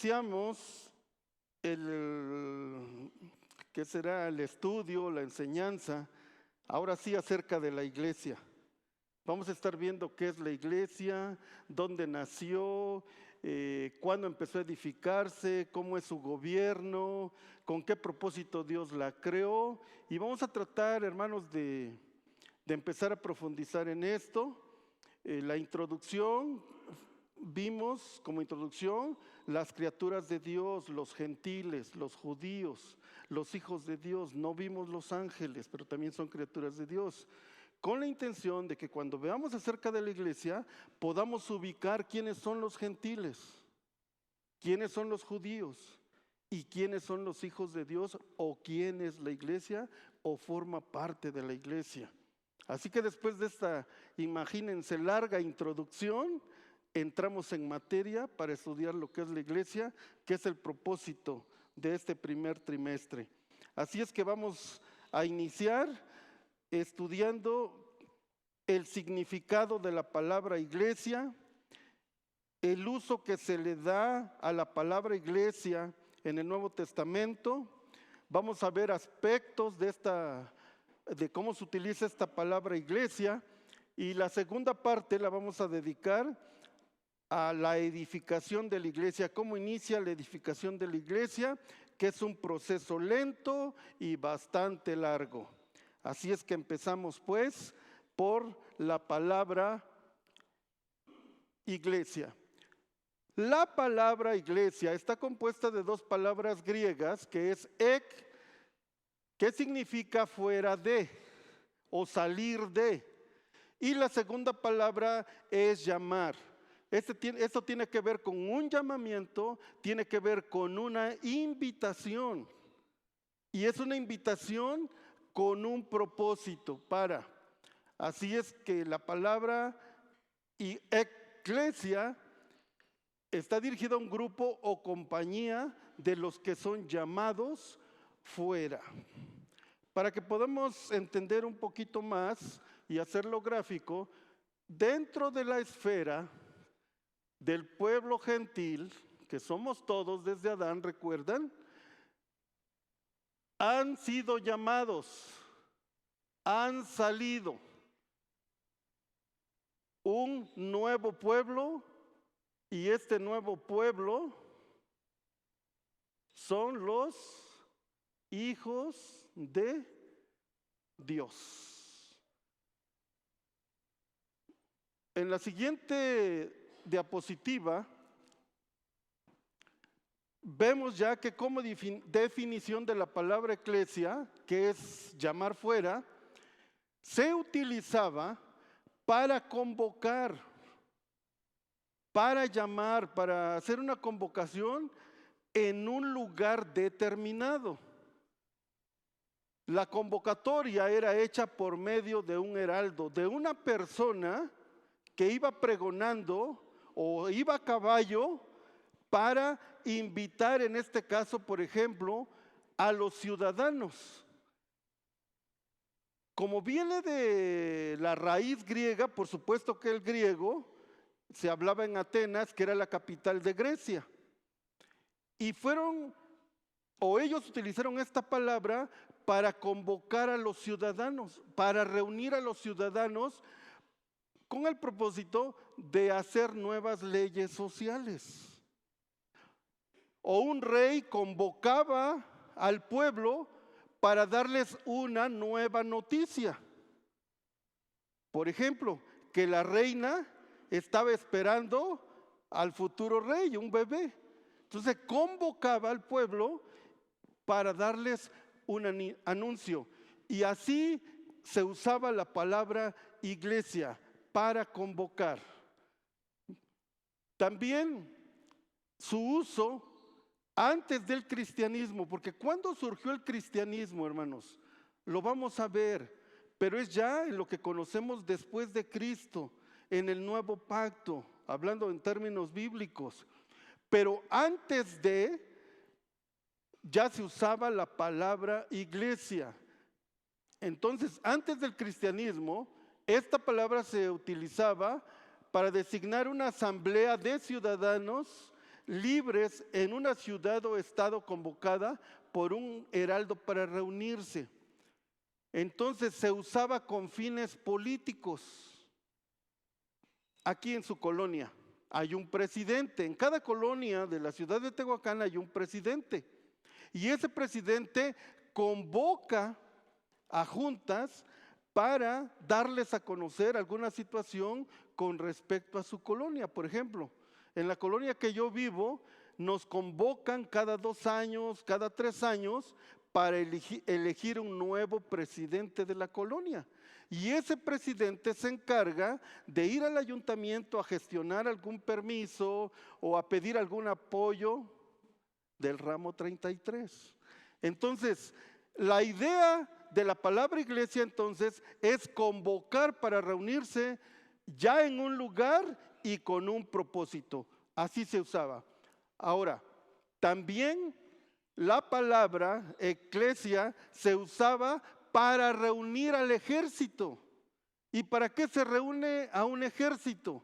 Iniciamos ¿qué será? El estudio, la enseñanza, ahora sí acerca de la iglesia. Vamos a estar viendo qué es la iglesia, dónde nació, cuándo empezó a edificarse, cómo es su gobierno, con qué propósito Dios la creó. Y vamos a tratar, hermanos, de empezar a profundizar en esto. La introducción, vimos como introducción las criaturas de Dios, los gentiles, los judíos, los hijos de Dios. No vimos los ángeles, pero también son criaturas de Dios, con la intención de que cuando veamos acerca de la iglesia podamos ubicar quiénes son los gentiles, quiénes son los judíos y quiénes son los hijos de Dios, o quién es la iglesia o forma parte de la iglesia. Así que después de esta, imagínense, larga introducción, entramos en materia para estudiar lo que es la iglesia, que es el propósito de este primer trimestre. Así es que vamos a iniciar estudiando el significado de la palabra iglesia, el uso que se le da a la palabra iglesia en el Nuevo Testamento. Vamos a ver aspectos de cómo se utiliza esta palabra iglesia, y la segunda parte la vamos a dedicar a la edificación de la iglesia, cómo inicia la edificación de la iglesia, que es un proceso lento y bastante largo. Así es que empezamos pues por la palabra iglesia. La palabra iglesia está compuesta de dos palabras griegas, que es ek, que significa fuera de o salir de, y la segunda palabra es llamar. Esto tiene que ver con un llamamiento, tiene que ver con una invitación, y es una invitación con un propósito para. Así es que la palabra eclesia está dirigida a un grupo o compañía de los que son llamados fuera. Para que podamos entender un poquito más y hacerlo gráfico, dentro de la esfera del pueblo gentil, que somos todos desde Adán, ¿recuerdan? Han sido llamados, han salido un nuevo pueblo, y este nuevo pueblo son los hijos de Dios. En la siguiente diapositiva vemos ya que como definición de la palabra eclesia, que es llamar fuera, se utilizaba para convocar, para llamar, para hacer una convocación en un lugar determinado. La convocatoria era hecha por medio de un heraldo, de una persona que iba pregonando o iba a caballo para invitar, en este caso, por ejemplo, a los ciudadanos. Como viene de la raíz griega, por supuesto que el griego se hablaba en Atenas, que era la capital de Grecia. Y ellos utilizaron esta palabra para convocar a los ciudadanos, para reunir a los ciudadanos con el propósito de hacer nuevas leyes sociales. O un rey convocaba al pueblo para darles una nueva noticia. Por ejemplo, que la reina estaba esperando al futuro rey, un bebé. Entonces convocaba al pueblo para darles un anuncio. Y así se usaba la palabra iglesia, para convocar. También su uso antes del cristianismo, porque ¿cuándo surgió el cristianismo, hermanos? Lo vamos a ver, pero es ya en lo que conocemos después de Cristo, en el nuevo pacto, hablando en términos bíblicos. Pero antes ya se usaba la palabra iglesia. Entonces, antes del cristianismo, esta palabra se utilizaba para designar una asamblea de ciudadanos libres en una ciudad o estado convocada por un heraldo para reunirse. Entonces se usaba con fines políticos. Aquí en su colonia hay un presidente. En cada colonia de la ciudad de Tehuacán hay un presidente. Y ese presidente convoca a juntas para darles a conocer alguna situación con respecto a su colonia. Por ejemplo, en la colonia que yo vivo, nos convocan cada 2 años, cada 3 años, para elegir un nuevo presidente de la colonia. Y ese presidente se encarga de ir al ayuntamiento a gestionar algún permiso o a pedir algún apoyo del ramo 33. Entonces, la idea de la palabra iglesia entonces es convocar para reunirse ya en un lugar y con un propósito. Así se usaba. Ahora, también la palabra eclesia se usaba para reunir al ejército. ¿Y para qué se reúne a un ejército?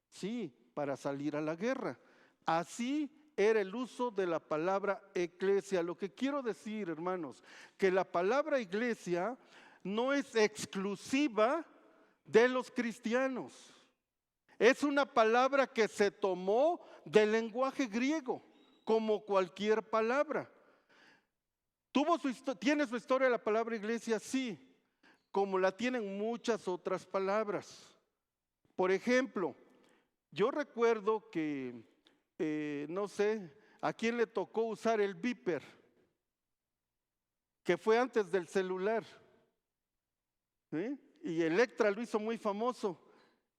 Sí, para salir a la guerra. Así era el uso de la palabra eclesia. Lo que quiero decir, hermanos, que la palabra iglesia no es exclusiva de los cristianos. Es una palabra que se tomó del lenguaje griego, como cualquier palabra. ¿Tiene su historia la palabra iglesia? Sí, como la tienen muchas otras palabras. Por ejemplo, yo recuerdo que, no sé, ¿a quién le tocó usar el Viper? Que fue antes del celular. ¿Sí? Y Electra lo hizo muy famoso,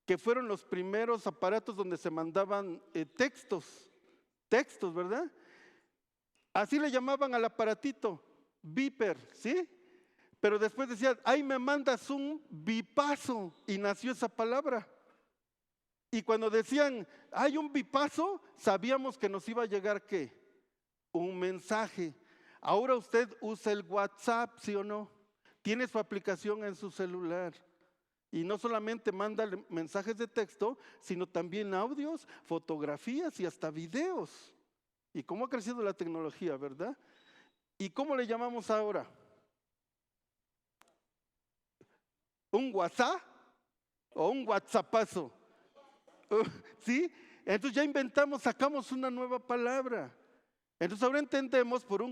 que fueron los primeros aparatos donde se mandaban textos, ¿verdad? Así le llamaban al aparatito, Viper, ¿sí? Pero después decían, ahí me mandas un bipazo, y nació esa palabra. Y cuando decían, hay un bipazo, sabíamos que nos iba a llegar, ¿qué? Un mensaje. Ahora usted usa el WhatsApp, ¿sí o no? Tiene su aplicación en su celular. Y no solamente manda mensajes de texto, sino también audios, fotografías y hasta videos. Y cómo ha crecido la tecnología, ¿verdad? ¿Y cómo le llamamos ahora? ¿Un WhatsApp o un WhatsAppazo? ¿Sí? Entonces ya inventamos, sacamos una nueva palabra. Entonces ahora entendemos por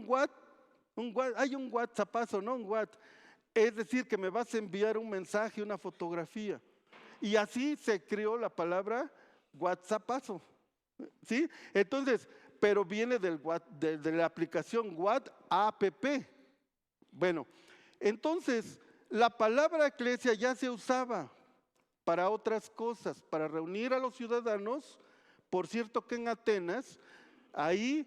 hay un WhatsAppazo, no un WhatsApp. Es decir, que me vas a enviar un mensaje, una fotografía. Y así se creó la palabra WhatsAppazo. ¿Sí? Entonces, pero viene de la aplicación WhatsApp. Bueno, entonces la palabra eclesia ya se usaba para otras cosas, para reunir a los ciudadanos. Por cierto que en Atenas, ahí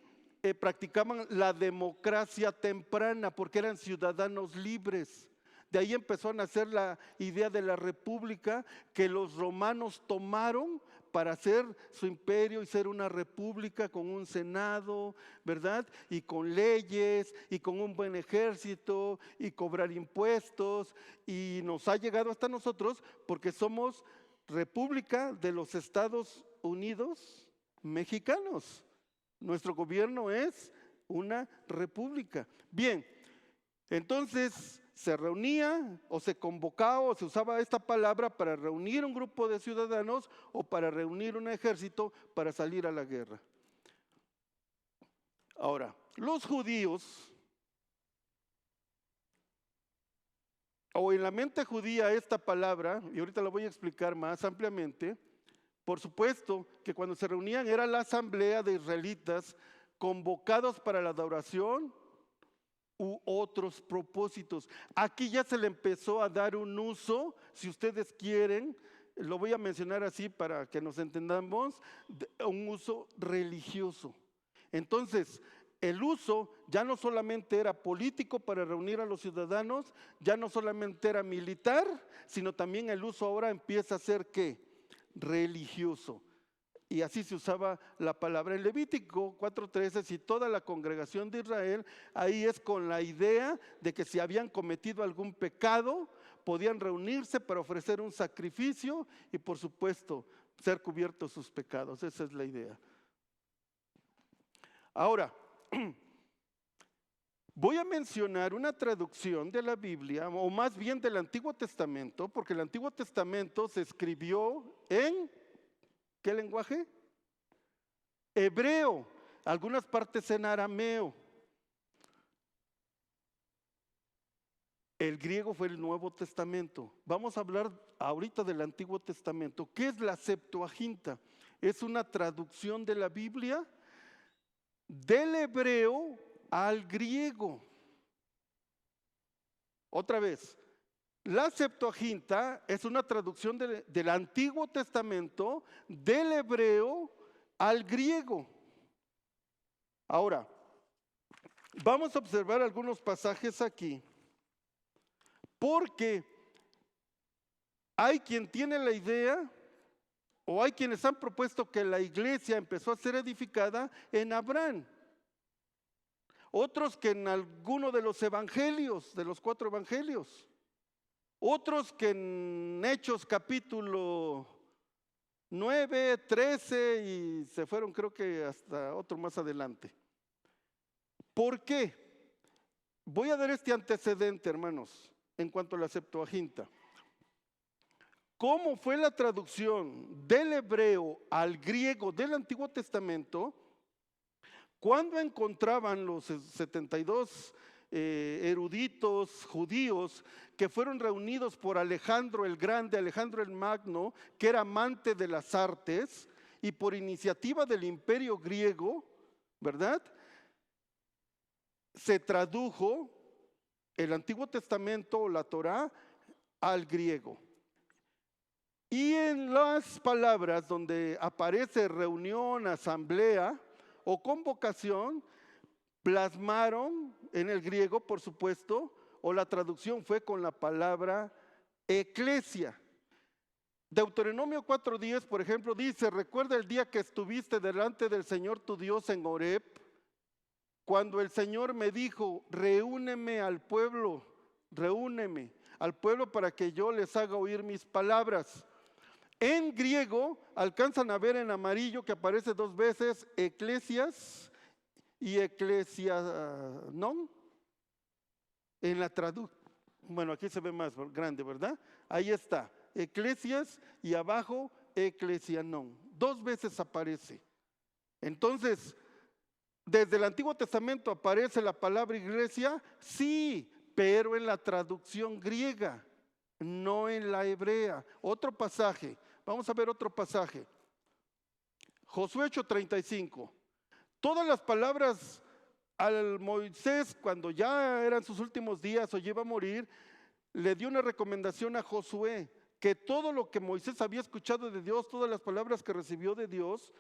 practicaban la democracia temprana porque eran ciudadanos libres. De ahí empezó a nacer la idea de la república que los romanos tomaron para hacer su imperio y ser una república con un senado, ¿verdad? Y con leyes y con un buen ejército y cobrar impuestos. Y nos ha llegado hasta nosotros porque somos República de los Estados Unidos Mexicanos. Nuestro gobierno es una república. Bien, entonces se reunía o se convocaba o se usaba esta palabra para reunir un grupo de ciudadanos o para reunir un ejército para salir a la guerra. Ahora, los judíos, o en la mente judía esta palabra, y ahorita la voy a explicar más ampliamente, por supuesto que cuando se reunían era la asamblea de israelitas convocados para la adoración u otros propósitos. Aquí ya se le empezó a dar un uso, si ustedes quieren, lo voy a mencionar así para que nos entendamos, un uso religioso. Entonces, el uso ya no solamente era político para reunir a los ciudadanos, ya no solamente era militar, sino también el uso ahora empieza a ser ¿qué? Religioso. Y así se usaba la palabra. En Levítico 4:13, si toda la congregación de Israel, ahí es con la idea de que si habían cometido algún pecado, podían reunirse para ofrecer un sacrificio y por supuesto ser cubiertos sus pecados. Esa es la idea. Ahora, voy a mencionar una traducción de la Biblia, o más bien del Antiguo Testamento, porque el Antiguo Testamento se escribió en, ¿qué lenguaje? Hebreo, algunas partes en arameo. El griego fue el Nuevo Testamento. Vamos a hablar ahorita del Antiguo Testamento. ¿Qué es la Septuaginta? Es una traducción de la Biblia del hebreo al griego. Otra vez, la Septuaginta es una traducción del Antiguo Testamento del hebreo al griego. Ahora, vamos a observar algunos pasajes aquí, porque hay quien tiene la idea, o hay quienes han propuesto que la iglesia empezó a ser edificada en Abraham. Otros que en alguno de los evangelios, de los 4 evangelios. Otros que en Hechos capítulo 9, 13 y se fueron creo que hasta otro más adelante. ¿Por qué? Voy a dar este antecedente, hermanos, en cuanto a la Septuaginta. ¿Cómo fue la traducción del hebreo al griego del Antiguo Testamento? Cuando encontraban los 72 eruditos judíos que fueron reunidos por Alejandro el Grande, Alejandro el Magno, que era amante de las artes, y por iniciativa del imperio griego, ¿verdad? Se tradujo el Antiguo Testamento o la Torá al griego. Y en las palabras donde aparece reunión, asamblea o convocación, plasmaron en el griego, por supuesto, o la traducción fue con la palabra eclesia. Deuteronomio 4:10, por ejemplo, dice: recuerda el día que estuviste delante del Señor tu Dios en Horeb, cuando el Señor me dijo: reúneme al pueblo para que yo les haga oír mis palabras. En griego alcanzan a ver en amarillo que aparece 2 veces eclesias y eclesianon. En la traducción, bueno, aquí se ve más grande, ¿verdad? Ahí está, eclesias y abajo eclesianon. 2 veces aparece. Entonces, ¿desde el Antiguo Testamento aparece la palabra iglesia? Sí, pero en la traducción griega, no en la hebrea. Otro pasaje, vamos a ver otro pasaje. Josué 8:35. Todas las palabras al Moisés, cuando ya eran sus últimos días o ya iba a morir, le dio una recomendación a Josué, que todo lo que Moisés había escuchado de Dios, todas las palabras que recibió de Dios,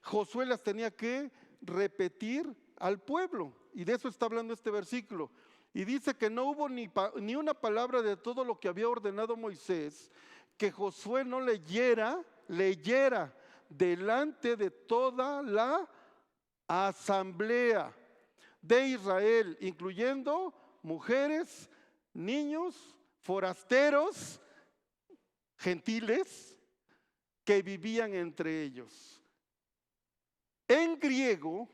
Josué las tenía que repetir al pueblo. Y de eso está hablando este versículo. Y dice que no hubo ni una palabra de todo lo que había ordenado Moisés que Josué no leyera delante de toda la asamblea de Israel, incluyendo mujeres, niños, forasteros, gentiles que vivían entre ellos. En griego,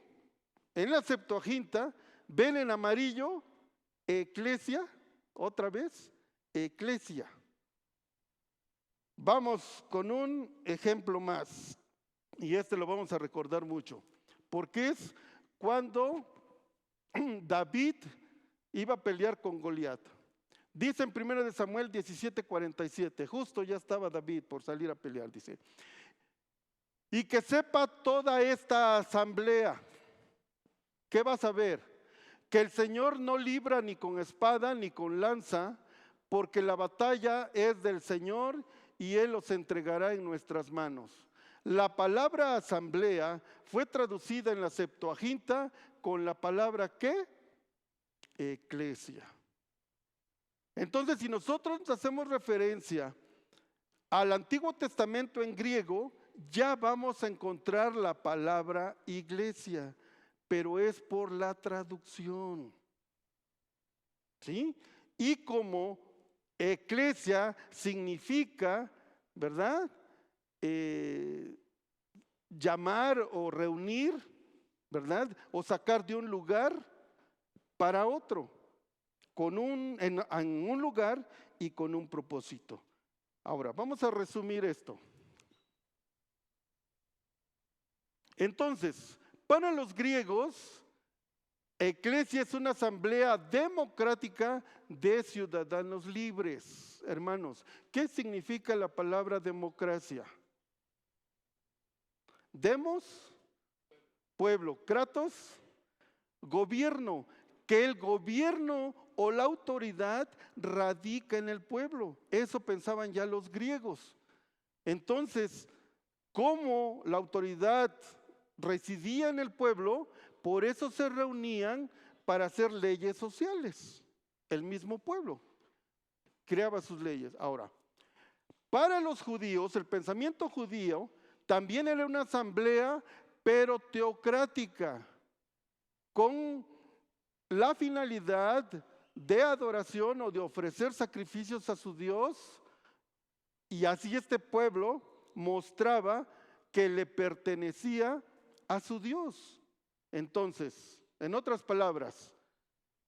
en la Septuaginta, ven en amarillo eclesia, otra vez, eclesia. Vamos con un ejemplo más, y este lo vamos a recordar mucho, porque es cuando David iba a pelear con Goliat. Dice en 1 Samuel 17:47, justo ya estaba David por salir a pelear, dice: y que sepa toda esta asamblea, ¿qué vas a ver? Que el Señor no libra ni con espada ni con lanza, porque la batalla es del Señor y Él los entregará en nuestras manos. La palabra asamblea fue traducida en la Septuaginta con la palabra ¿qué? Eclesia. Entonces, si nosotros hacemos referencia al Antiguo Testamento en griego, ya vamos a encontrar la palabra iglesia, pero es por la traducción. ¿Sí? Y como eclesia significa, ¿verdad? Llamar o reunir, ¿verdad? O sacar de un lugar para otro, en un lugar y con un propósito. Ahora, vamos a resumir esto. Entonces, para los griegos, Eclesia es una asamblea democrática de ciudadanos libres. Hermanos, ¿qué significa la palabra democracia? Demos, pueblo; kratos, gobierno. Que el gobierno o la autoridad radica en el pueblo. Eso pensaban ya los griegos. Entonces, como la autoridad residía en el pueblo, por eso se reunían para hacer leyes sociales. El mismo pueblo creaba sus leyes. Ahora, para los judíos, el pensamiento judío también era una asamblea, pero teocrática, con la finalidad de adoración o de ofrecer sacrificios a su Dios, y así este pueblo mostraba que le pertenecía a su Dios. Entonces, en otras palabras,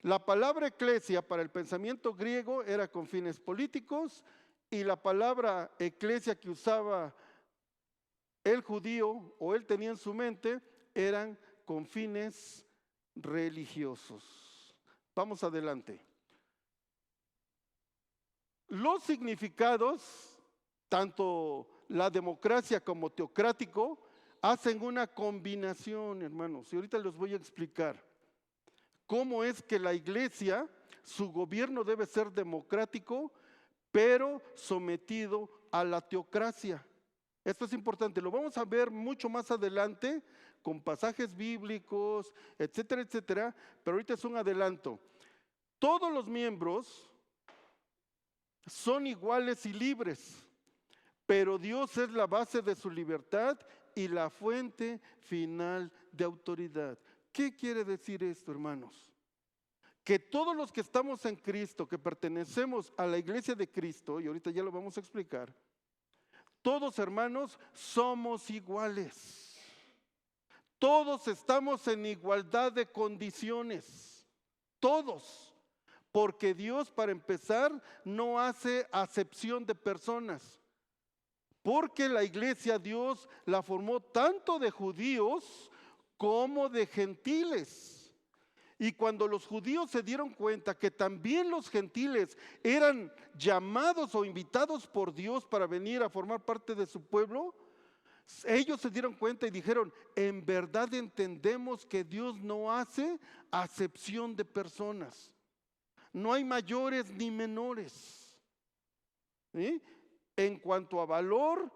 la palabra eclesia para el pensamiento griego era con fines políticos, y la palabra eclesia que usaba el judío o él tenía en su mente eran con fines religiosos. Vamos adelante. Los significados, tanto la democracia como teocrático, hacen una combinación, hermanos, y ahorita les voy a explicar cómo es que la iglesia, su gobierno debe ser democrático, pero sometido a la teocracia. Esto es importante, lo vamos a ver mucho más adelante con pasajes bíblicos, etcétera, etcétera, pero ahorita es un adelanto. Todos los miembros son iguales y libres, pero Dios es la base de su libertad y la fuente final de autoridad. ¿Qué quiere decir esto, hermanos? Que todos los que estamos en Cristo, que pertenecemos a la iglesia de Cristo, y ahorita ya lo vamos a explicar, todos, hermanos, somos iguales. Todos estamos en igualdad de condiciones. Todos. Porque Dios, para empezar, no hace acepción de personas. Porque la iglesia Dios la formó tanto de judíos como de gentiles. Y cuando los judíos se dieron cuenta que también los gentiles eran llamados o invitados por Dios para venir a formar parte de su pueblo, ellos se dieron cuenta y dijeron: en verdad entendemos que Dios no hace acepción de personas. No hay mayores ni menores. ¿Sí? En cuanto a valor,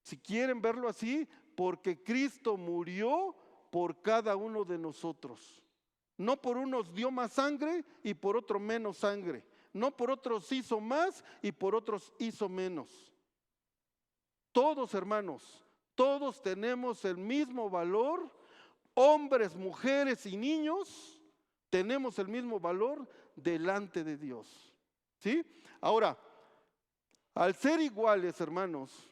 si quieren verlo así, porque Cristo murió por cada uno de nosotros. No por unos dio más sangre y por otro menos sangre. No por otros hizo más y por otros hizo menos. Todos, hermanos, todos tenemos el mismo valor. Hombres, mujeres y niños tenemos el mismo valor delante de Dios. ¿Sí? Ahora, al ser iguales, hermanos,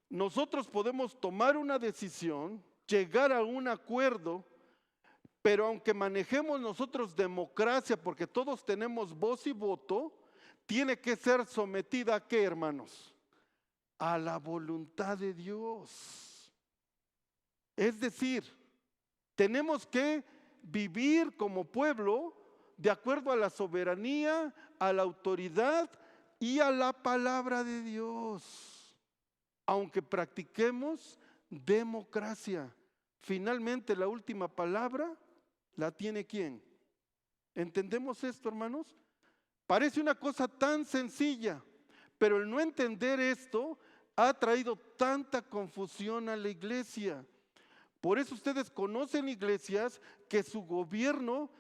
nosotros podemos tomar una decisión, llegar a un acuerdo, pero aunque manejemos nosotros democracia, porque todos tenemos voz y voto, tiene que ser sometida ¿a qué, hermanos? A la voluntad de Dios. Es decir, tenemos que vivir como pueblo de acuerdo a la soberanía, a la autoridad y a la palabra de Dios, aunque practiquemos democracia. Finalmente, la última palabra la tiene ¿quién? ¿Entendemos esto, hermanos? Parece una cosa tan sencilla, pero el no entender esto ha traído tanta confusión a la iglesia. Por eso ustedes conocen iglesias que su gobierno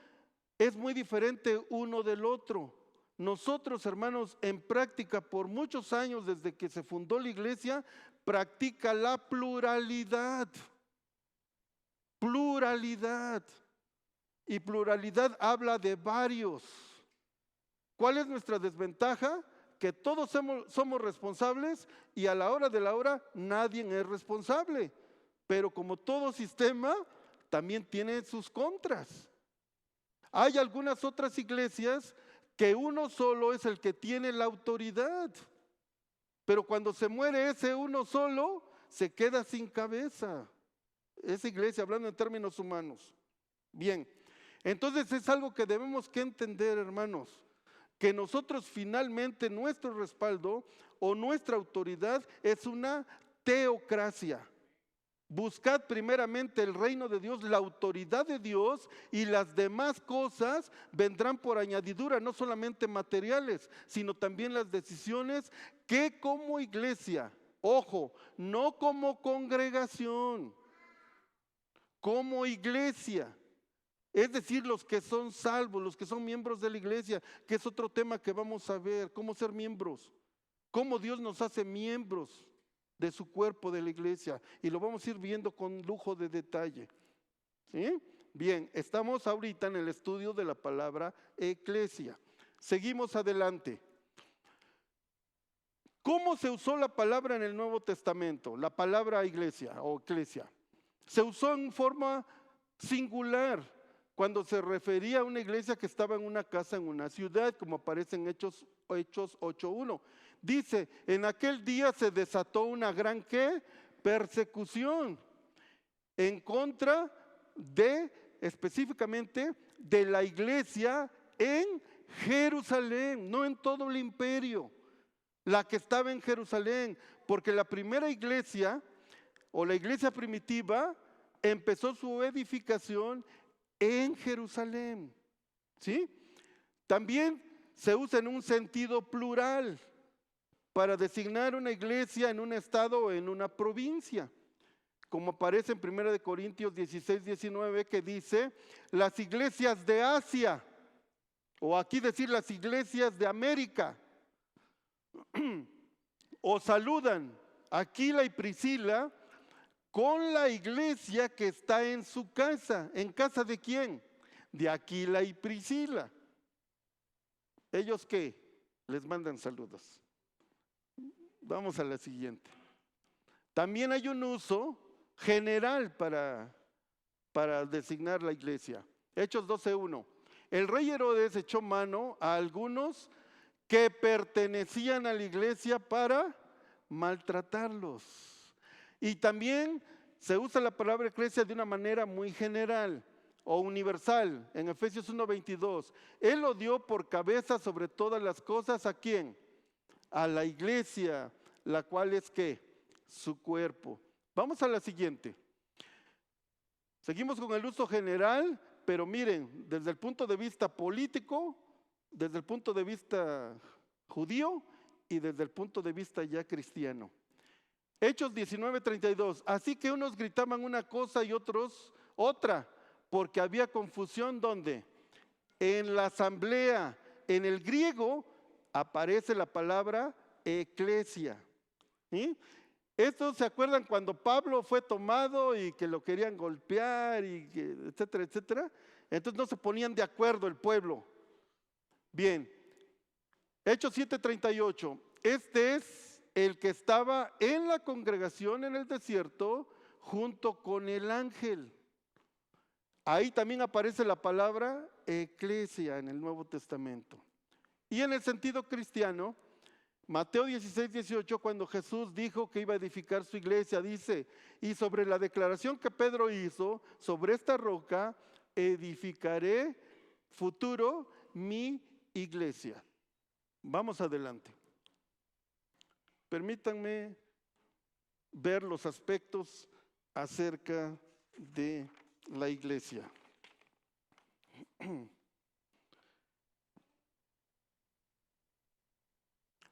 es muy diferente uno del otro. Nosotros, hermanos, en práctica por muchos años desde que se fundó la iglesia, practica la pluralidad. Pluralidad. Y pluralidad habla de varios. ¿Cuál es nuestra desventaja? Que todos somos responsables y a la hora de la hora nadie es responsable. Pero como todo sistema, también tiene sus contras. Hay algunas otras iglesias que uno solo es el que tiene la autoridad. Pero cuando se muere ese uno solo, se queda sin cabeza. Esa iglesia, hablando en términos humanos. Bien, entonces es algo que debemos que entender, hermanos, que nosotros finalmente nuestro respaldo o nuestra autoridad es una teocracia. Buscad primeramente el reino de Dios, la autoridad de Dios, y las demás cosas vendrán por añadidura, no solamente materiales, sino también las decisiones que como iglesia, ojo, no como congregación, como iglesia, es decir, los que son salvos, los que son miembros de la iglesia, que es otro tema que vamos a ver, cómo ser miembros, cómo Dios nos hace miembros de su cuerpo, de la iglesia, y lo vamos a ir viendo con lujo de detalle. ¿Sí? Bien, estamos ahorita en el estudio de la palabra eclesia. Seguimos adelante. ¿Cómo se usó la palabra en el Nuevo Testamento? La palabra iglesia o eclesia. Se usó en forma singular cuando se refería a una iglesia que estaba en una casa en una ciudad, como aparece en Hechos 8:1. Dice, en aquel día se desató una gran ¿qué? Persecución en contra de, específicamente, de la iglesia en Jerusalén, no en todo el imperio, la que estaba en Jerusalén, porque la primera iglesia o la iglesia primitiva empezó su edificación en Jerusalén, ¿sí? También se usa en un sentido plural para designar una iglesia en un estado o en una provincia, como aparece en 1 Corintios 16:19, que dice, las iglesias de Asia, o aquí decir las iglesias de América, os saludan Aquila y Priscila con la iglesia que está en su casa. ¿En casa de quién? De Aquila y Priscila. ¿Ellos qué? Les mandan saludos. Vamos a la siguiente. También hay un uso general para designar la iglesia. Hechos 12:1. El rey Herodes echó mano a algunos que pertenecían a la iglesia para maltratarlos. Y también se usa la palabra iglesia de una manera muy general o universal. En Efesios 1:22, Él lo dio por cabeza sobre todas las cosas. ¿A quién? A la iglesia, la cual es ¿qué? Su cuerpo. Vamos a la siguiente. Seguimos con el uso general, pero miren, desde el punto de vista político, desde el punto de vista judío y desde el punto de vista ya cristiano. Hechos 19:32. Así que unos gritaban una cosa y otros otra, porque había confusión. ¿Dónde? En la asamblea. En el griego aparece la palabra eclesia. ¿Sí? Estos se acuerdan cuando Pablo fue tomado y que lo querían golpear y que, etcétera, etcétera. Entonces no se ponían de acuerdo el pueblo. Bien, Hechos 7:38. Este es el que estaba en la congregación en el desierto junto con el ángel. Ahí también aparece la palabra eclesia en el Nuevo Testamento. Y en el sentido cristiano, Mateo 16:18, cuando Jesús dijo que iba a edificar su iglesia, dice, y sobre la declaración que Pedro hizo, sobre esta roca edificaré futuro mi iglesia. Vamos adelante. Permítanme ver los aspectos acerca de la iglesia.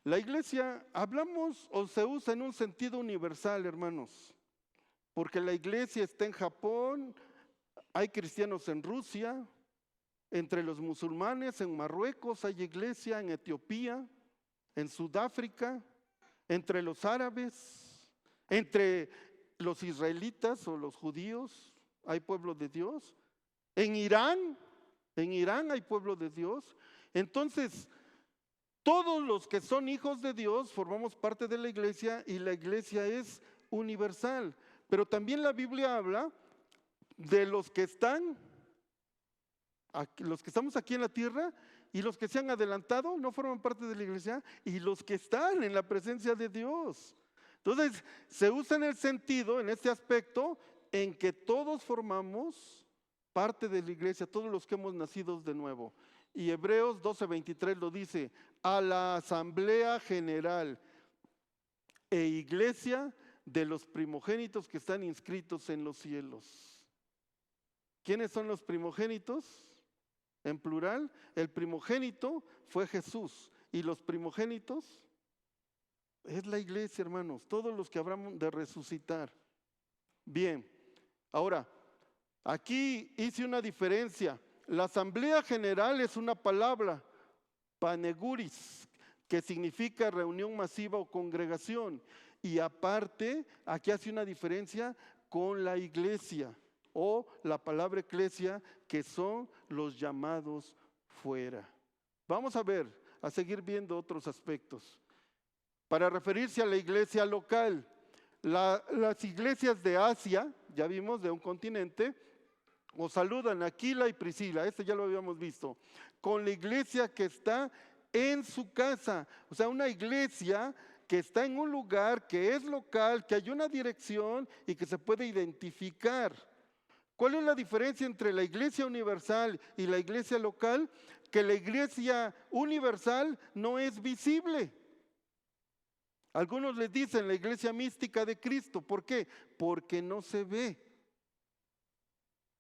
La iglesia, hablamos o se usa en un sentido universal, hermanos, porque la iglesia está en Japón, hay cristianos en Rusia, entre los musulmanes en Marruecos hay iglesia, en Etiopía, en Sudáfrica, entre los árabes, entre los israelitas o los judíos hay pueblo de Dios, en Irán hay pueblo de Dios. Entonces, todos los que son hijos de Dios formamos parte de la iglesia y la iglesia es universal. Pero también la Biblia habla de los que están, los que estamos aquí en la tierra y los que se han adelantado, no forman parte de la iglesia, y los que están en la presencia de Dios. Entonces, se usa en el sentido, en este aspecto, en que todos formamos parte de la iglesia, todos los que hemos nacido de nuevo. Y Hebreos 12:23 lo dice: a la asamblea general e iglesia de los primogénitos que están inscritos en los cielos. ¿Quiénes son los primogénitos? En plural, el primogénito fue Jesús, y los primogénitos es la iglesia, hermanos, todos los que habrán de resucitar. Bien, ahora, aquí hice una diferencia. La asamblea general es una palabra, paneguris, que significa reunión masiva o congregación. Y aparte, aquí hace una diferencia con la iglesia, o la palabra eclesia, que son los llamados fuera. Vamos a seguir viendo otros aspectos. Para referirse a la iglesia local, las iglesias de Asia, ya vimos, de un continente, os saludan Aquila y Priscila, este ya lo habíamos visto, con la iglesia que está en su casa, o sea, una iglesia que está en un lugar que es local, que hay una dirección y que se puede identificar. ¿Cuál es la diferencia entre la iglesia universal y la iglesia local? Que la iglesia universal no es visible. Algunos les dicen la iglesia mística de Cristo. ¿Por qué? Porque no se ve.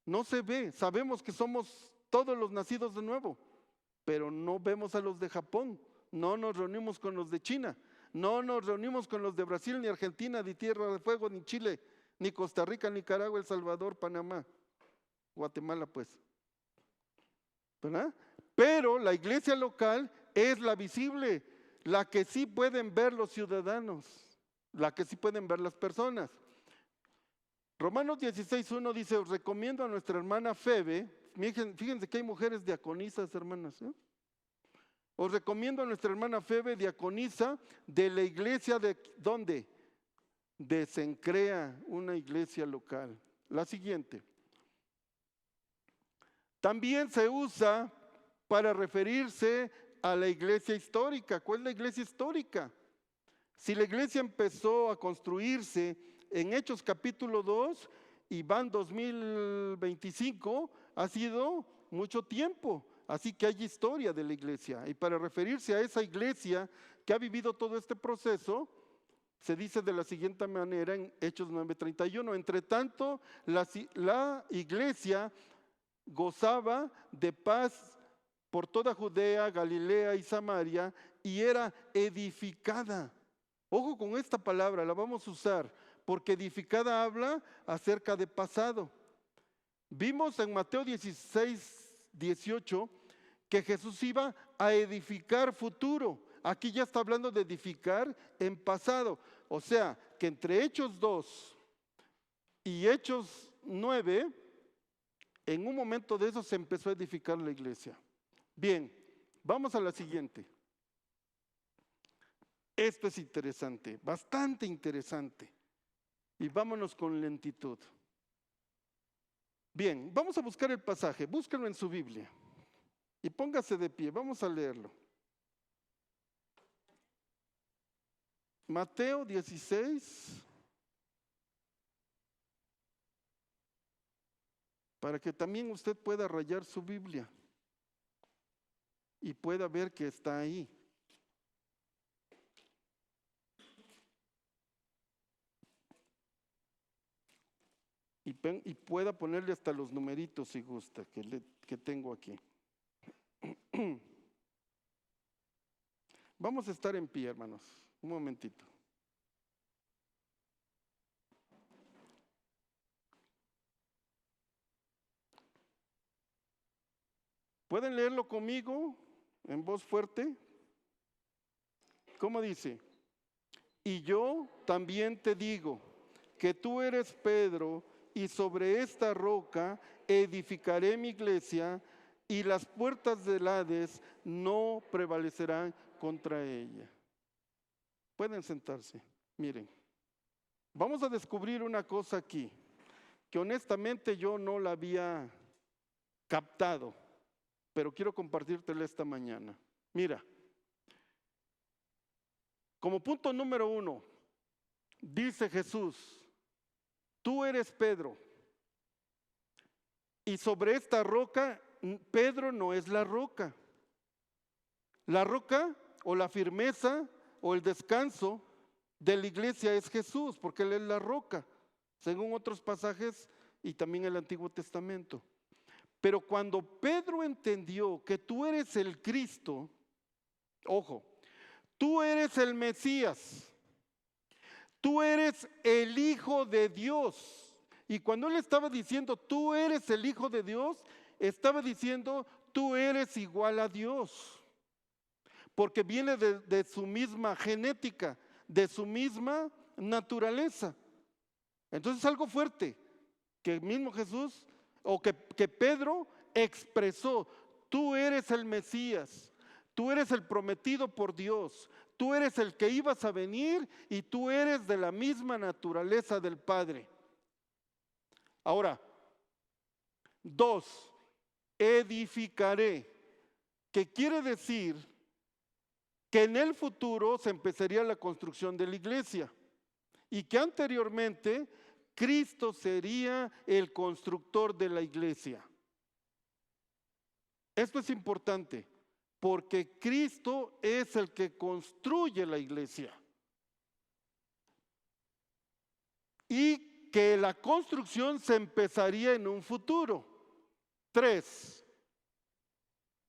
No se ve. Sabemos que somos todos los nacidos de nuevo, pero no vemos a los de Japón. No nos reunimos con los de China. No nos reunimos con los de Brasil, ni Argentina, ni Tierra del Fuego, ni Chile, ni Costa Rica, Nicaragua, El Salvador, Panamá, Guatemala, pues. ¿Verdad? Pero la iglesia local es la visible, la que sí pueden ver los ciudadanos, la que sí pueden ver las personas. Romanos 16:1 dice: os recomiendo a nuestra hermana Febe. Fíjense que hay mujeres diaconisas, hermanas, ¿eh? Os recomiendo a nuestra hermana Febe, diaconisa de la iglesia de, ¿dónde? De Cencrea, una iglesia local. La siguiente. También se usa para referirse a la iglesia histórica. ¿Cuál es la iglesia histórica? Si la iglesia empezó a construirse en Hechos capítulo 2 y van 2025, ha sido mucho tiempo. Así que hay historia de la iglesia. Y para referirse a esa iglesia que ha vivido todo este proceso, se dice de la siguiente manera en Hechos 9:31. Entre tanto, la iglesia gozaba de paz por toda Judea, Galilea y Samaria, y era edificada. Ojo con esta palabra, la vamos a usar, porque edificada habla acerca de pasado. Vimos en Mateo 16:18 que Jesús iba a edificar futuro. Aquí ya está hablando de edificar en pasado. O sea, que entre Hechos 2 y Hechos 9, en un momento de eso se empezó a edificar la iglesia. Bien, vamos a la siguiente. Esto es interesante, bastante interesante. Y vámonos con lentitud. Bien, vamos a buscar el pasaje, búsquenlo en su Biblia. Y póngase de pie, vamos a leerlo. Mateo 16, para que también usted pueda rayar su Biblia y pueda ver que está ahí. Y pueda ponerle hasta los numeritos si gusta, que tengo aquí. Vamos a estar en pie, hermanos, un momentito. ¿Pueden leerlo conmigo en voz fuerte? ¿Cómo dice? Y yo también te digo que tú eres Pedro, y sobre esta roca edificaré mi iglesia, y las puertas del Hades no prevalecerán contra ella. Pueden sentarse, miren. Vamos a descubrir una cosa aquí, que honestamente yo no la había captado, pero quiero compartírtela esta mañana. Mira, como punto número 1, dice Jesús, tú eres Pedro, y sobre esta roca, Pedro no es la roca. La roca o la firmeza o el descanso de la iglesia es Jesús, porque Él es la roca, según otros pasajes y también el Antiguo Testamento. Pero cuando Pedro entendió que tú eres el Cristo, ojo, tú eres el Mesías, tú eres el Hijo de Dios. Y cuando Él estaba diciendo, tú eres el Hijo de Dios, estaba diciendo, tú eres igual a Dios. Porque viene de su misma genética, de su misma naturaleza. Entonces es algo fuerte que mismo Jesús o que Pedro expresó, tú eres el Mesías, tú eres el prometido por Dios, tú eres el que ibas a venir y tú eres de la misma naturaleza del Padre. Ahora, 2, edificaré, que quiere decir que en el futuro se empezaría la construcción de la iglesia y que anteriormente Cristo sería el constructor de la iglesia. Esto es importante porque Cristo es el que construye la iglesia y que la construcción se empezaría en un futuro. 3.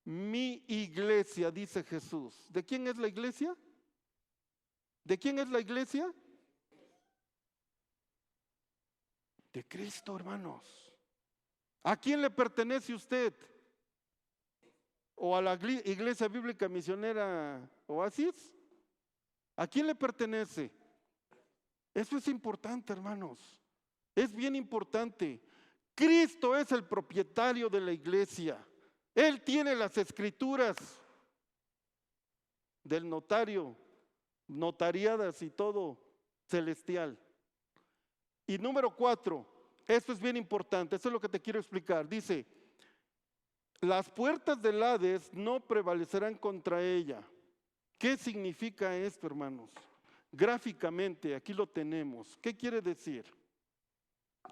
Mi iglesia, dice Jesús. ¿De quién es la iglesia? ¿De quién es la iglesia? De Cristo, hermanos. ¿A quién le pertenece usted? ¿O a la Iglesia Bíblica Misionera Oasis? ¿A quién le pertenece? Eso es importante, hermanos. Es bien importante. Cristo es el propietario de la iglesia. Él tiene las escrituras del notario, notariadas y todo celestial. Y número 4, esto es bien importante, esto es lo que te quiero explicar. Dice, las puertas del Hades no prevalecerán contra ella. ¿Qué significa esto, hermanos? Gráficamente, aquí lo tenemos. ¿Qué quiere decir?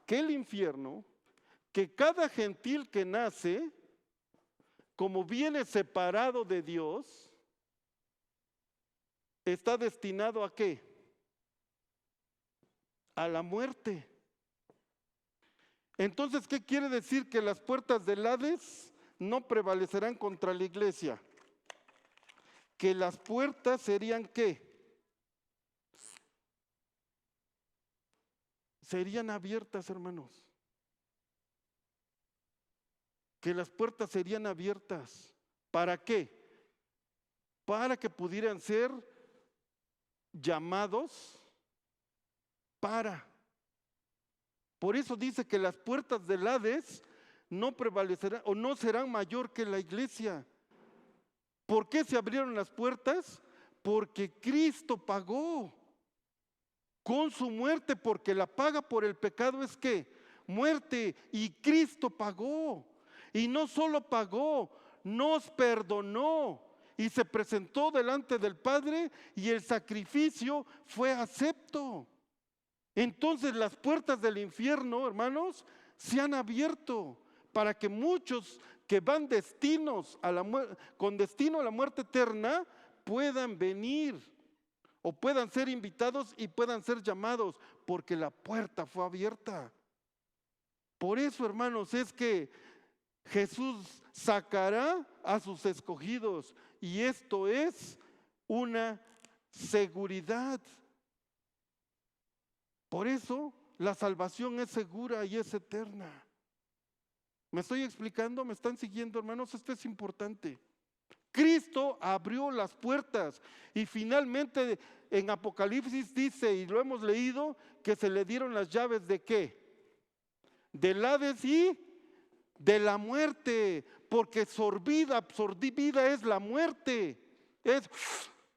Que el infierno, que cada gentil que nace, como viene separado de Dios, está destinado ¿a qué? A la muerte. Entonces, ¿qué quiere decir? Que las puertas del Hades no prevalecerán contra la iglesia. Que las puertas serían ¿qué? Serían abiertas, hermanos. Que las puertas serían abiertas. ¿Para qué? Para que pudieran ser llamados para. Por eso dice que las puertas del Hades no prevalecerán o no serán mayor que la iglesia. ¿Por qué se abrieron las puertas? Porque Cristo pagó con su muerte, porque la paga por el pecado es ¿qué? Muerte. Y Cristo pagó. Y no solo pagó, nos perdonó y se presentó delante del Padre y el sacrificio fue acepto. Entonces las puertas del infierno, hermanos, se han abierto para que muchos que van destinos a la con destino a la muerte eterna puedan venir o puedan ser invitados y puedan ser llamados, porque la puerta fue abierta. Por eso, hermanos, es que Jesús sacará a sus escogidos y esto es una seguridad. Por eso la salvación es segura y es eterna. ¿Me estoy explicando? ¿Me están siguiendo, hermanos? Esto es importante. Cristo abrió las puertas y finalmente en Apocalipsis dice, y lo hemos leído, que se le dieron las llaves ¿de qué? Del Hades y de la muerte, porque absorbida es la muerte.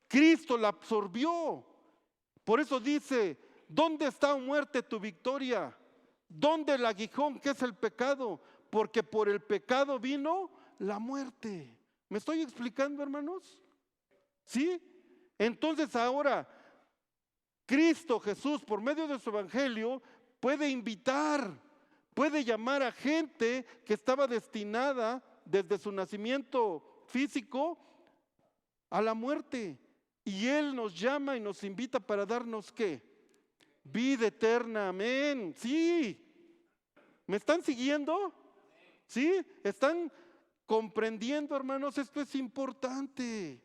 Cristo la absorbió. Por eso dice ¿Dónde está, oh muerte, tu victoria? ¿Dónde el aguijón, que es el pecado? Porque por el pecado vino la muerte. ¿Me estoy explicando, hermanos? ¿Sí? Entonces ahora Cristo Jesús, por medio de su evangelio, puede invitar, puede llamar a gente que estaba destinada desde su nacimiento físico a la muerte. Y Él nos llama y nos invita para darnos ¿qué? Vida eterna, amén. Sí. ¿Me están siguiendo? ¿Sí? ¿Están comprendiendo, hermanos? Esto es importante.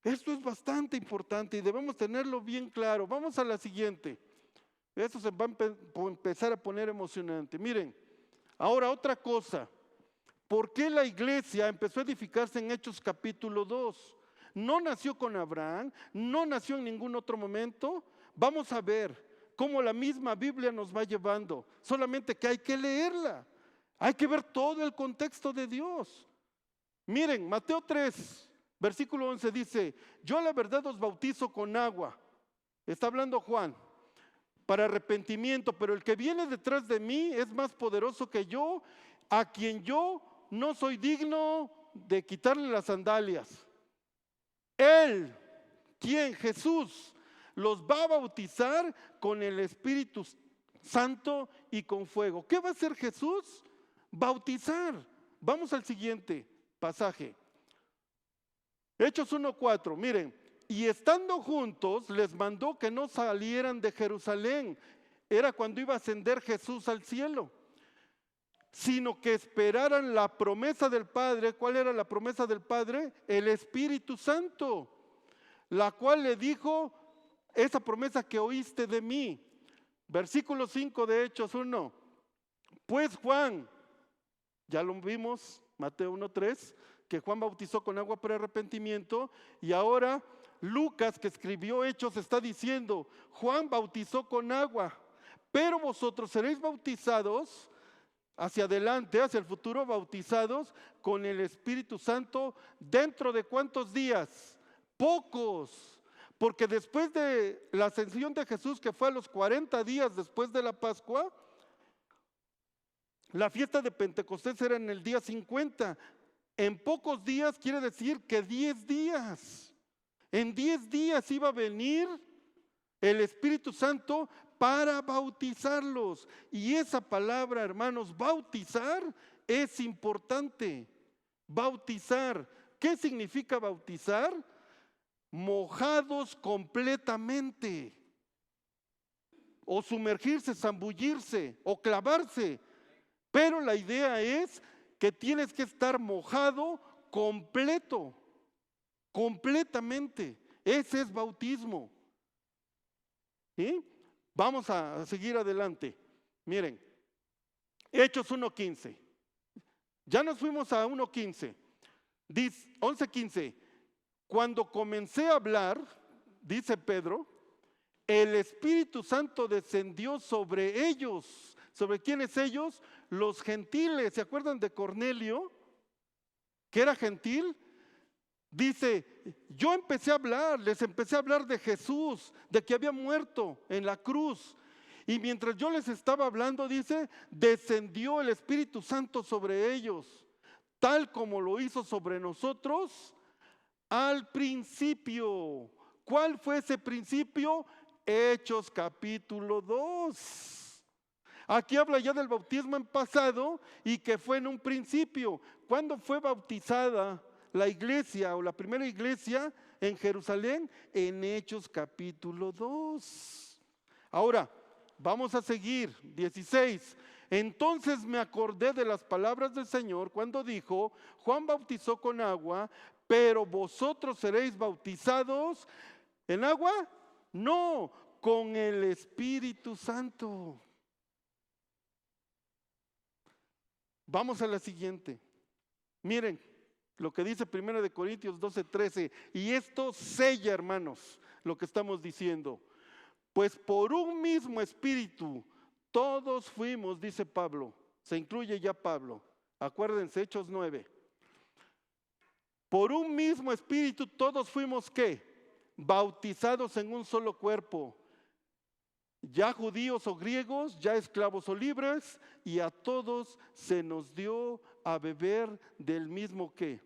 Esto es bastante importante y debemos tenerlo bien claro. Vamos a la siguiente. Esto se va a empezar a poner emocionante. Miren, ahora otra cosa. ¿Por qué la iglesia empezó a edificarse en Hechos capítulo 2? No nació con Abraham, no nació en ningún otro momento. Vamos a ver cómo la misma Biblia nos va llevando. Solamente que hay que leerla. Hay que ver todo el contexto de Dios. Miren, Mateo 3, versículo 11 dice, yo la verdad os bautizo con agua. Está hablando Juan, para arrepentimiento, pero el que viene detrás de mí es más poderoso que yo, a quien yo no soy digno de quitarle las sandalias. Él, quien Jesús, los va a bautizar con el Espíritu Santo y con fuego. ¿Qué va a hacer Jesús? Bautizar. Vamos al siguiente pasaje. Hechos 1:4, miren, y estando juntos les mandó que no salieran de Jerusalén, era cuando iba a ascender Jesús al cielo, sino que esperaran la promesa del Padre. ¿Cuál era la promesa del Padre? El Espíritu Santo, la cual le dijo, esa promesa que oíste de mí. Versículo 5 de Hechos 1, pues Juan, ya lo vimos, Mateo 1:3, que Juan bautizó con agua para arrepentimiento, y ahora Lucas, que escribió Hechos, está diciendo, Juan bautizó con agua, pero vosotros seréis bautizados hacia adelante, hacia el futuro, bautizados con el Espíritu Santo. ¿Dentro de cuántos días? Pocos, porque después de la ascensión de Jesús, que fue a los 40 días después de la Pascua, la fiesta de Pentecostés era en el día 50. En pocos días quiere decir que 10 días. En 10 días iba a venir el Espíritu Santo para bautizarlos. Y esa palabra, hermanos, bautizar, es importante. Bautizar. ¿Qué significa bautizar? Mojados completamente. O sumergirse, zambullirse, o clavarse. Pero la idea es que tienes que estar mojado completo, completamente. Ese es bautismo. ¿Sí? Vamos a seguir adelante. Miren, Hechos 1:15. Ya nos fuimos a 1:15. Dice 11:15. Cuando comencé a hablar, dice Pedro, el Espíritu Santo descendió sobre ellos. ¿Sobre quiénes ellos? Los gentiles. ¿Se acuerdan de Cornelio? Que era gentil. Dice, yo empecé a hablar, les empecé a hablar de Jesús, de que había muerto en la cruz. Y mientras yo les estaba hablando, dice, descendió el Espíritu Santo sobre ellos, tal como lo hizo sobre nosotros al principio. ¿Cuál fue ese principio? Hechos capítulo 2. Aquí habla ya del bautismo en pasado y que fue en un principio. ¿Cuándo fue bautizada la iglesia o la primera iglesia en Jerusalén? En Hechos capítulo 2. Ahora, vamos a seguir. 16. Entonces me acordé de las palabras del Señor cuando dijo, Juan bautizó con agua, pero vosotros seréis bautizados ¿en agua? No, con el Espíritu Santo. Vamos a la siguiente. Miren lo que dice 1 Corintios 12:13. Y esto sella, hermanos, lo que estamos diciendo. Pues por un mismo espíritu todos fuimos, dice Pablo. Se incluye ya Pablo. Acuérdense, Hechos 9. Por un mismo espíritu todos fuimos ¿qué? bautizados en un solo cuerpo, ya judíos o griegos, ya esclavos o libres, y a todos se nos dio a beber del mismo ¿qué?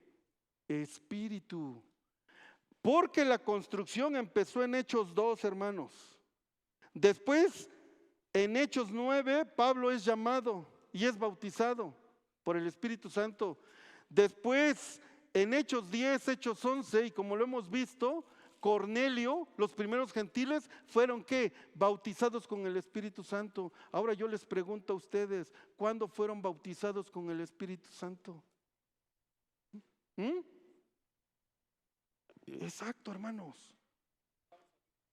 Espíritu. Porque la construcción empezó en Hechos 2, hermanos. Después, en Hechos 9, Pablo es llamado y es bautizado por el Espíritu Santo. Después, en Hechos 10, Hechos 11, y como lo hemos visto, Cornelio, los primeros gentiles, fueron ¿qué? Bautizados con el Espíritu Santo. Ahora yo les pregunto a ustedes, ¿cuándo fueron bautizados con el Espíritu Santo? ¿Mm? Exacto, hermanos.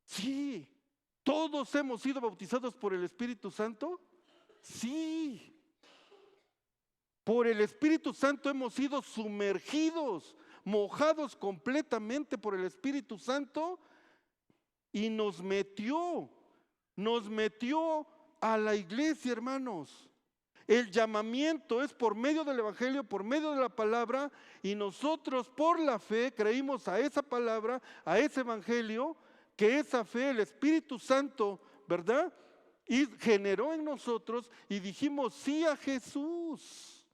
Sí, todos hemos sido bautizados por el Espíritu Santo. Sí, por el Espíritu Santo hemos sido sumergidos, mojados completamente por el Espíritu Santo y nos metió a la iglesia, hermanos. El llamamiento es por medio del Evangelio, por medio de la palabra, y nosotros por la fe creímos a esa palabra, a ese Evangelio, que esa fe, el Espíritu Santo, ¿verdad? Y generó en nosotros y dijimos sí a Jesús.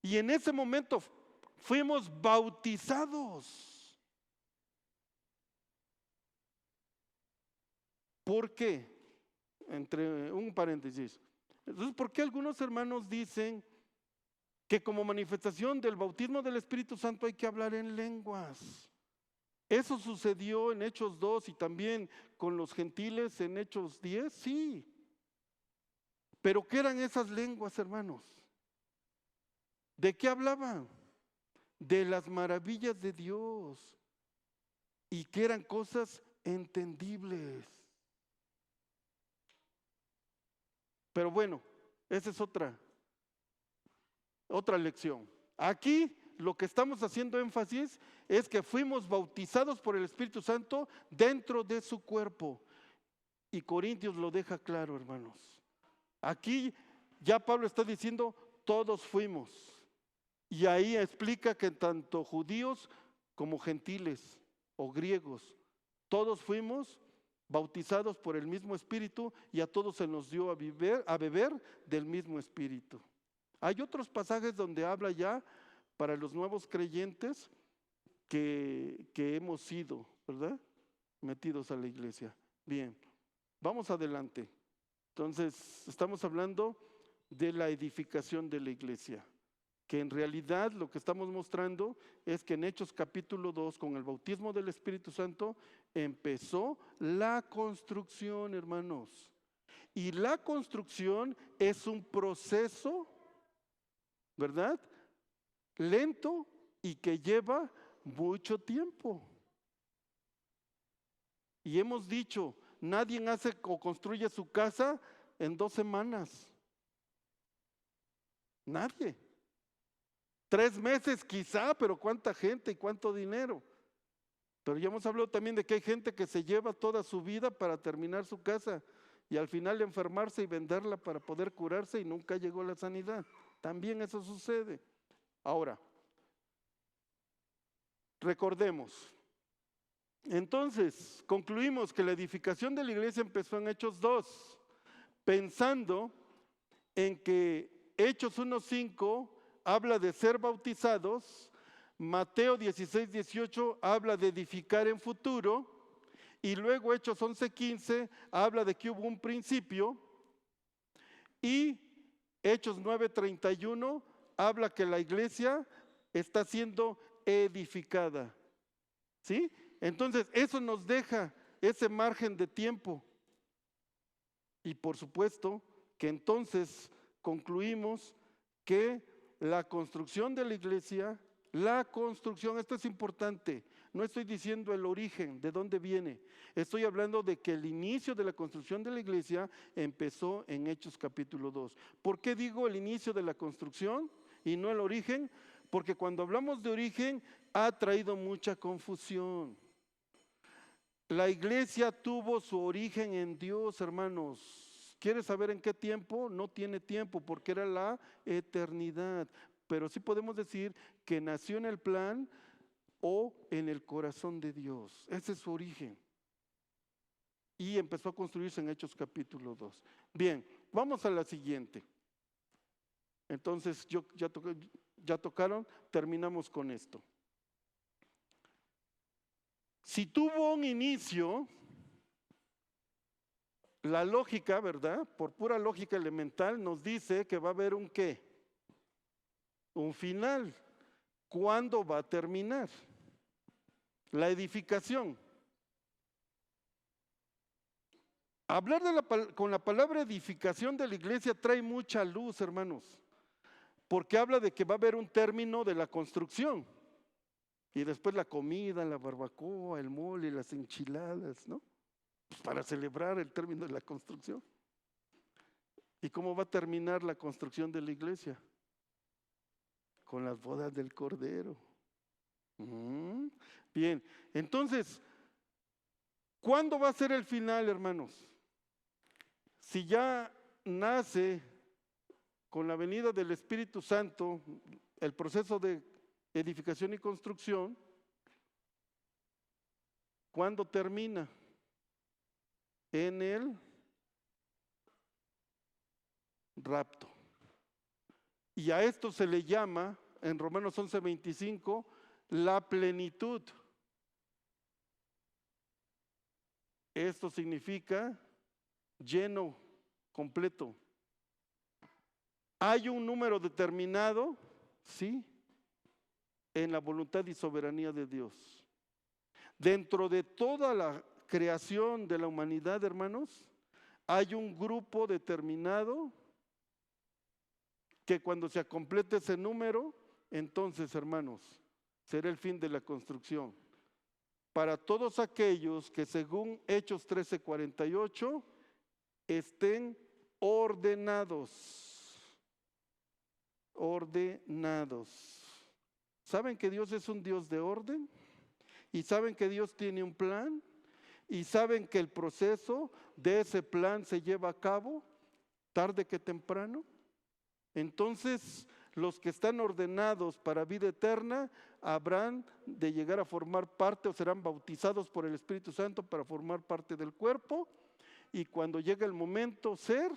Y en ese momento fuimos bautizados. ¿Por qué? Entre un paréntesis. Entonces, ¿por qué algunos hermanos dicen que como manifestación del bautismo del Espíritu Santo hay que hablar en lenguas? Eso sucedió en Hechos 2 y también con los gentiles en Hechos 10, sí. Pero ¿qué eran esas lenguas, hermanos? ¿De qué hablaban? De las maravillas de Dios y que eran cosas entendibles. Pero bueno, esa es otra lección. Aquí lo que estamos haciendo énfasis es que fuimos bautizados por el Espíritu Santo dentro de su cuerpo. Y Corintios lo deja claro, hermanos. Aquí ya Pablo está diciendo, todos fuimos. Y ahí explica que tanto judíos como gentiles o griegos, todos fuimos bautizados por el mismo Espíritu y a todos se nos dio a beber del mismo Espíritu. Hay otros pasajes donde habla ya para los nuevos creyentes que hemos sido, ¿verdad? Metidos a la iglesia. Bien, vamos adelante. Entonces, estamos hablando de la edificación de la iglesia, que en realidad lo que estamos mostrando es que en Hechos capítulo 2, con el bautismo del Espíritu Santo, empezó la construcción, hermanos. Y la construcción es un proceso, ¿verdad? Lento y que lleva mucho tiempo. Y hemos dicho, nadie hace o construye su casa en 2 semanas. Nadie. 3 meses quizá, pero ¿cuánta gente y cuánto dinero? Pero ya hemos hablado también de que hay gente que se lleva toda su vida para terminar su casa y al final enfermarse y venderla para poder curarse y nunca llegó la sanidad. También eso sucede. Ahora, recordemos. Entonces, concluimos que la edificación de la iglesia empezó en Hechos 2, pensando en que Hechos 1:5 habla de ser bautizados, Mateo 16:18 habla de edificar en futuro, y luego Hechos 11:15 habla de que hubo un principio, y Hechos 9:31 habla que la iglesia está siendo edificada. ¿Sí? Entonces, eso nos deja ese margen de tiempo. Y por supuesto que entonces concluimos que la construcción de la iglesia, esto es importante, no estoy diciendo el origen, de dónde viene, estoy hablando de que el inicio de la construcción de la iglesia empezó en Hechos capítulo 2. ¿Por qué digo el inicio de la construcción y no el origen? Porque cuando hablamos de origen ha traído mucha confusión. La iglesia tuvo su origen en Dios, hermanos. ¿Quieres saber en qué tiempo? No tiene tiempo porque era la eternidad. Pero sí podemos decir que nació en el plan o en el corazón de Dios. Ese es su origen. Y empezó a construirse en Hechos capítulo 2. Bien, vamos a la siguiente. Entonces, ya tocaron, terminamos con esto. Si tuvo un inicio, la lógica, ¿verdad? Por pura lógica elemental nos dice que va a haber un ¿qué? Un final. ¿Cuándo va a terminar? La edificación. Hablar con la palabra edificación de la iglesia trae mucha luz, hermanos, porque habla de que va a haber un término de la construcción y después la comida, la barbacoa, el mole, las enchiladas, ¿no? Pues para celebrar el término de la construcción. ¿Y cómo va a terminar la construcción de la iglesia? Con las bodas del Cordero. Bien, entonces, ¿cuándo va a ser el final, hermanos? Si ya nace con la venida del Espíritu Santo el proceso de edificación y construcción, ¿cuándo termina? En el rapto. Y a esto se le llama, en Romanos 11:25, la plenitud. Esto significa lleno, completo. ¿Hay un número determinado? Sí, en la voluntad y soberanía de Dios. Dentro de toda la creación de la humanidad, hermanos, hay un grupo determinado que cuando se complete ese número, entonces, hermanos, será el fin de la construcción. Para todos aquellos que según Hechos 13:48 estén ordenados. Ordenados. ¿Saben que Dios es un Dios de orden? ¿Y saben que Dios tiene un plan? ¿Y saben que el proceso de ese plan se lleva a cabo tarde que temprano? Entonces, los que están ordenados para vida eterna habrán de llegar a formar parte o serán bautizados por el Espíritu Santo para formar parte del cuerpo, y cuando llegue el momento ser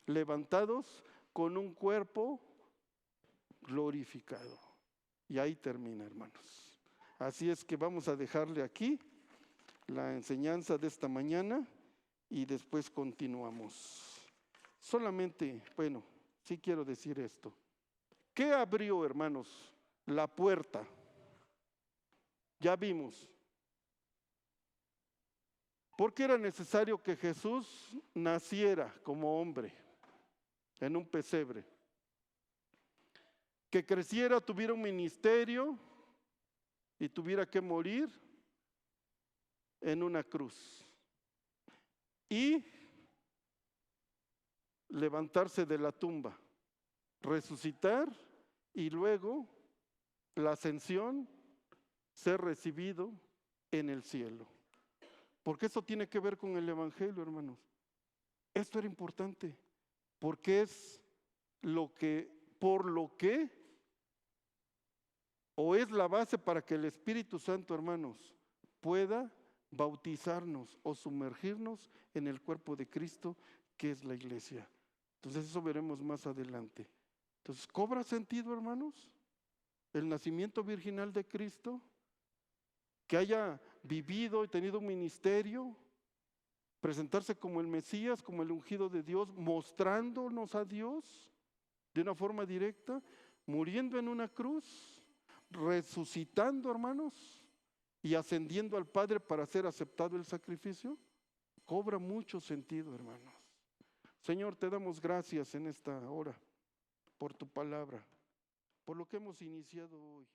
levantados con un cuerpo glorificado. Y ahí termina, hermanos. Así es que vamos a dejarle aquí la enseñanza de esta mañana y después continuamos. Solamente, bueno, sí quiero decir esto. ¿Qué abrió, hermanos? La puerta. Ya vimos. Porque era necesario que Jesús naciera como hombre en un pesebre. Que creciera, tuviera un ministerio y tuviera que morir en una cruz. Y levantarse de la tumba, resucitar y luego la ascensión, ser recibido en el cielo. Porque eso tiene que ver con el Evangelio, hermanos. Esto era importante, porque es por lo que, o es la base para que el Espíritu Santo, hermanos, pueda bautizarnos o sumergirnos en el cuerpo de Cristo, que es la iglesia. Entonces eso veremos más adelante. Entonces, ¿cobra sentido, hermanos, el nacimiento virginal de Cristo? Que haya vivido y tenido un ministerio, presentarse como el Mesías, como el ungido de Dios, mostrándonos a Dios de una forma directa, muriendo en una cruz, resucitando, hermanos, y ascendiendo al Padre para ser aceptado el sacrificio, cobra mucho sentido, hermanos. Señor, te damos gracias en esta hora por tu palabra, por lo que hemos iniciado hoy.